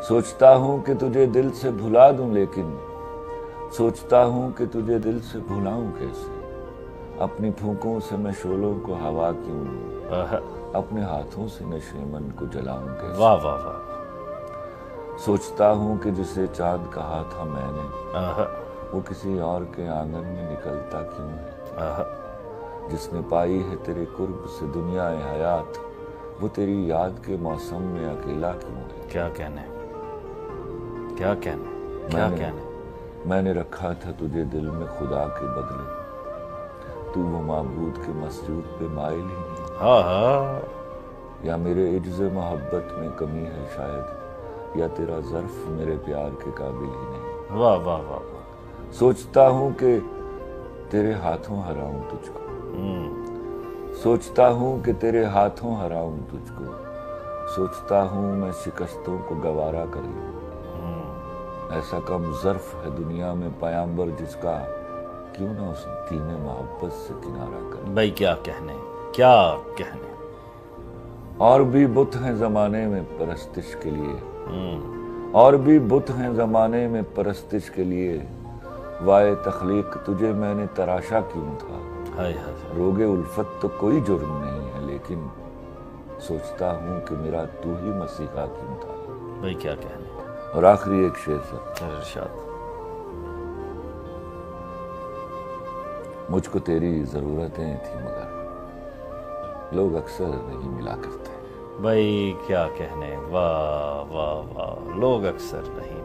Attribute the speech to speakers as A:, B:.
A: سوچتا ہوں کہ تجھے دل سے بھلا دوں، لیکن سوچتا ہوں کہ تجھے دل سے بھلاؤں کیسے؟ اپنی پھونکوں سے میں شعلوں کو ہوا کیوں دوں، اپنے ہاتھوں سے نشیمن کو جلاؤں کیسے؟
B: واہ واہ واہ۔
A: سوچتا ہوں کہ جسے چاند کہا تھا میں نے، وہ کسی اور کے آنگن میں نکلتا کیوں ہے؟ جس نے پائی ہے تیرے قرب سے دنیا حیات، وہ تیری یاد کے موسم میں اکیلا کیوں ہے؟
B: کیا کہنے، کیا کہنے، کیا کہنے۔
A: میں نے رکھا تھا تجھے دل میں خدا کے بدلے، تو وہ معبود کے مسجود پہ مائل ہی نہیں۔ یا میرے عجز محبت میں کمی ہے شاید، یا تیرا ظرف میرے پیار کے قابل ہی نہیں۔
B: واہ واہ واہ۔
A: سوچتا ہوں کہ تیرے ہاتھوں ہراؤں تجھ کو، سوچتا ہوں کہ تیرے ہاتھوں ہراؤں تجھ کو، سوچتا ہوں میں شکستوں کو گوارا کر لوں۔ ایسا کم ظرف ہے دنیا میں پیامبر جس کا کیوں نہ اس دین محبت سے کنارہ کر۔
B: بھائی کیا کہنے، کیا کہنے۔
A: اور بھی بت ہیں زمانے میں پرستش کے لیے، اور بھی بت ہیں زمانے میں پرستش کے لیے، وائے تخلیق تجھے میں نے تراشا کیوں تھا؟ روگ الفت تو کوئی جرم نہیں ہے، لیکن سوچتا ہوں کہ میرا تو ہی مسیحا کیوں تھا۔
B: بھائی کیا کہنے۔
A: اور آخری ایک شعر سر،
B: ارشاد۔
A: مجھ کو تیری ضرورتیں تھی مگر لوگ اکثر نہیں ملا کرتے۔
B: بھائی کیا کہنے، واہ واہ واہ، لوگ اکثر نہیں